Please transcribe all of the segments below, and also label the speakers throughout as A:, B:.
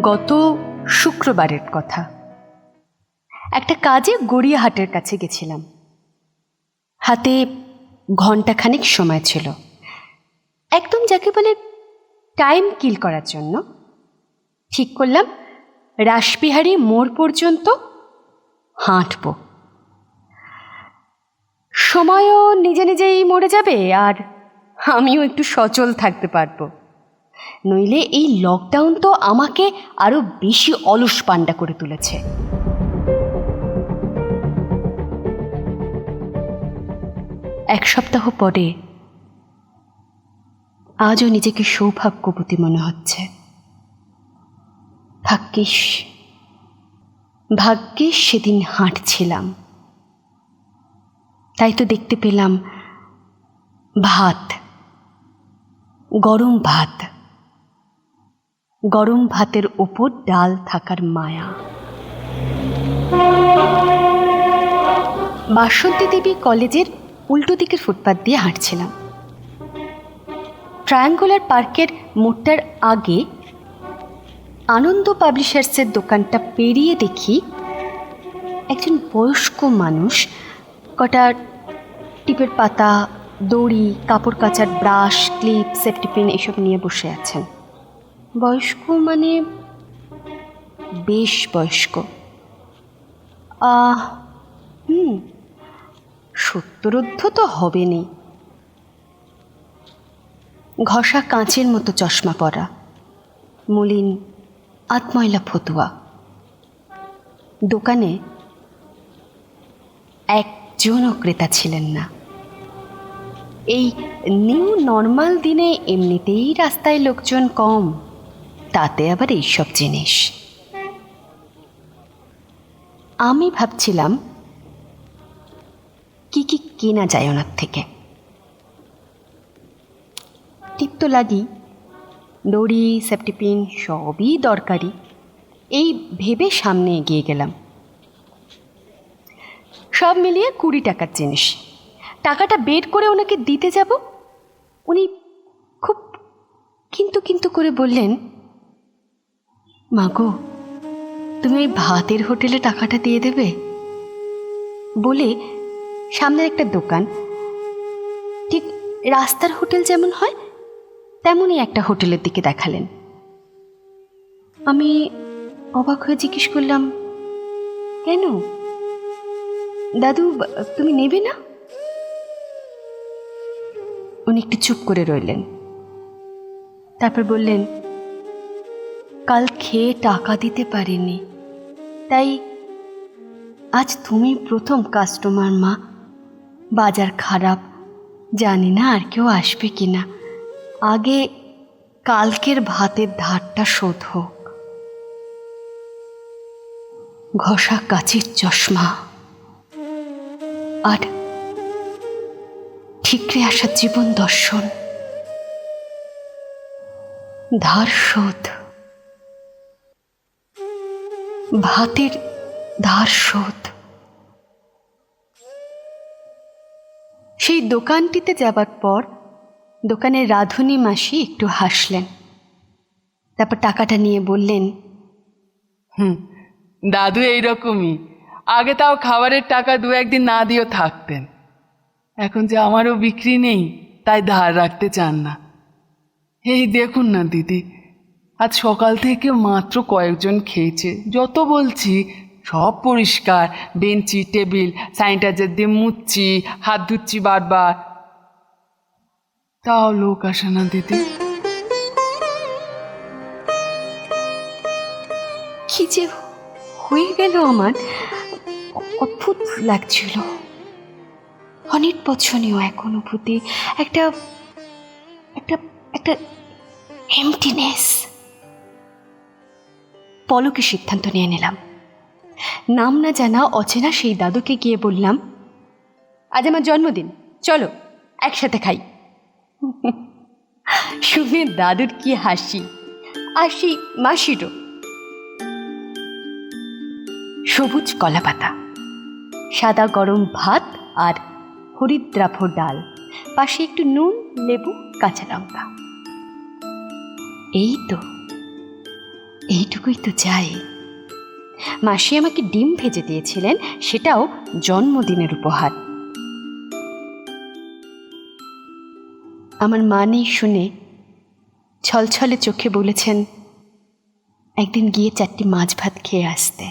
A: গত শুক্রবারের কথা। একটা কাজে গড়িয়াহাটের কাছে গেছিলাম। হাতে ঘণ্টাখানেক সময় ছিল, একদম যাকে বলে টাইম কিল করার জন্য। ঠিক করলাম রাসবিহারী মোড় পর্যন্ত হাঁটব। সময়ও নিজে নিজেই মরে যাবে, আর আমিও একটু সচল থাকতে পারবো। নইলে এই লকডাউন তো আমাকে আরো বেশি অলস পান্ডা করে তুলেছে। এক সপ্তাহ পরে আজও নিজেকে সৌভাগ্যবতী মনে হচ্ছে। ভাগ্যিস সেদিন হাঁটছিলাম, তাই তো দেখতে পেলাম ভাত, গরম ভাত, গরম ভাতের ওপর ডাল থাকার মায়া। বাসন্তী দেবী কলেজের উল্টো দিকের ফুটপাত দিয়ে হাঁটছিলাম। ট্রায়াঙ্গুলার পার্কের মোড়টার আগে আনন্দ পাবলিশার্সের দোকানটা পেরিয়ে দেখি একজন বয়স্ক মানুষ কটা টিপের পাতা, দড়ি, কাপড় কাচার ব্রাশ, ক্লিপ, সেফটি পিন এসব নিয়ে বসে আছেন। বয়স্ক মানে বেশ বয়স্ক, 70 তো হবেনি। ঘষা কাঁচের মতো চশমা পরা, মলিন আতময়লা ফতুয়া। দোকানে একজনও ক্রেতা ছিলেন না। এই নিউ নর্মাল দিনে এমনিতেই রাস্তায় লোকজন কম, তাতে আবার এইসব জিনিস। আমি ভাবছিলাম কি কি কেনা যায় ওনার থেকে। টিপ তো লাগি, দড়ি, সেফটি পিন সবই দরকারি। এই ভেবে সামনে এগিয়ে গেলাম। সব মিলিয়ে 20 টাকার জিনিস। টাকাটা বের করে ওনাকে দিতে যাব, উনি খুব কিন্তু করে বললেন, মাগো তুমি ওই ভাতের হোটেলে টাকাটা দিয়ে দেবে। বলে সামনের একটা দোকান, ঠিক রাস্তার হোটেল যেমন হয় তেমনই একটা হোটেলের দিকে দেখালেন। আমি অবাক হয়ে জিজ্ঞেস করলাম, কেন দাদু, তুমি নেবে না? উনি একটু চুপ করে রইলেন, তারপর বললেন, কাল খেয়ে টাকা দিতে পারিনি, তাই আজ তুমি প্রথম কাস্টমার মা। বাজার খারাপ, জানি না আর কেউ আসবে কিনা। আগে কালকের ভাতের ধারটা শোধ হোক। ঘষা কাচের চশমা আর ঠিকরে আসা জীবন দর্শন, ধার শোধ, ভাতের ধার শোধ। সেই দোকানটিতে যাবার পর দোকানের রাঁধুনি মাসি একটু হাসলেন, তারপর টাকাটা নিয়ে বললেন,
B: দাদু এইরকমই, আগে তাও খাবারের টাকা 2-1 দিন না দিয়েও থাকতেন। এখন যে আমারও বিক্রি নেই, তাই ধার রাখতে চান না। এই দেখুন না দিদি, আজ সকাল থেকে মাত্র কয়েকজন খেয়েছে। যত বলছি সব পরিষ্কার, বেঞ্চি, টেবিল স্যানিটাইজার দিয়ে মুছছি, হাত ধুচ্ছি বারবার, তাও লোক আসে না দিদি।
A: কি যে হয়ে গেল আমার, অদ্ভুত লাগছিল। অনির্বচনীয় এক অনুভূতি, একটা একটা একটা এমটিনেস। পলকে সিদ্ধান্ত নিয়ে নিলাম। নাম না জানা অচেনা সেই দাদুকে গিয়ে বললাম, আজ আমার জন্মদিন, চলো একসাথে খাই। শুনে দাদুর কি হাসি, আসি মাসিরও। সবুজ কলা পাতা, সাদা গরম ভাত আর হরিদ্রাভ ডাল, পাশে একটু নুন, লেবু, কাঁচা লঙ্কা। এই তো এইটুকুই তো চাই। মাসি আমাকে ডিম ভেজে দিয়েছিলেন, সেটাও জন্মদিনের উপহার। আমার মা নেই শুনে ছলছলে চোখে বলেছেন একদিন গিয়ে 4টি মাছ ভাত খেয়ে আসতে।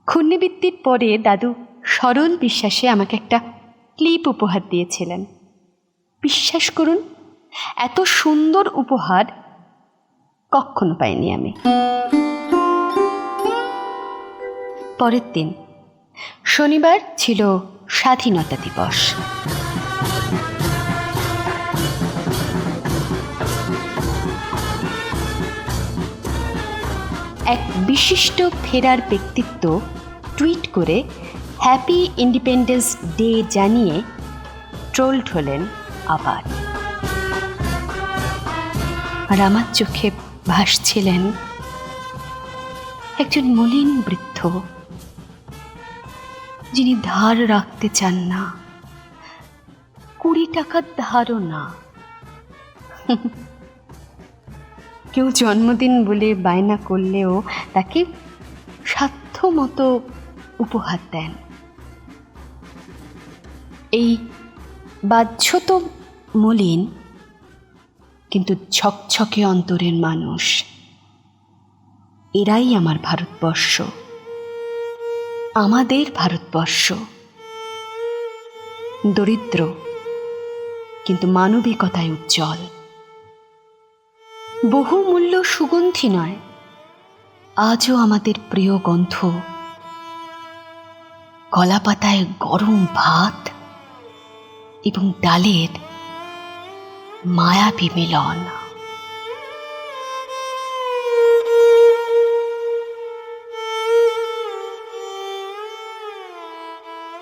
A: ক্ষুণ্ণবৃত্তির পরে দাদু সরল বিশ্বাসে আমাকে একটা ক্লিপ উপহার দিয়েছিলেন। বিশ্বাস করুন, এত সুন্দর উপহার কখনো পাইনি আমি। পরের দিন শনিবার ছিল স্বাধীনতা দিবস। এক বিশিষ্ট ফেরার ব্যক্তিত্ব টুইট করে হ্যাপি ইন্ডিপেন্ডেন্স ডে জানিয়ে ট্রোলড হলেন আবার। আর আমার চোখে ভাসছিলেন একজন মলিন বৃদ্ধ, যিনি ধার রাখতে চান না, 20 টাকার ধারও না। কেউ জন্মদিন বলে বায়না করলেও তাকে সাধ্য মতো উপহার দেন। এই বাহ্যত মলিন কিন্তু ঝকঝকে অন্তরের মানুষ, এরাই আমার ভারতবর্ষ, আমাদের ভারতবর্ষ। দরিদ্র কিন্তু মানবিকতায় উজ্জ্বল, বহুমূল্য সুগন্ধি নয়, আজও আমাদের প্রিয় গন্ধ, কলাপাতায় গরম ভাত এবং ডালের মায়াবী মিলন।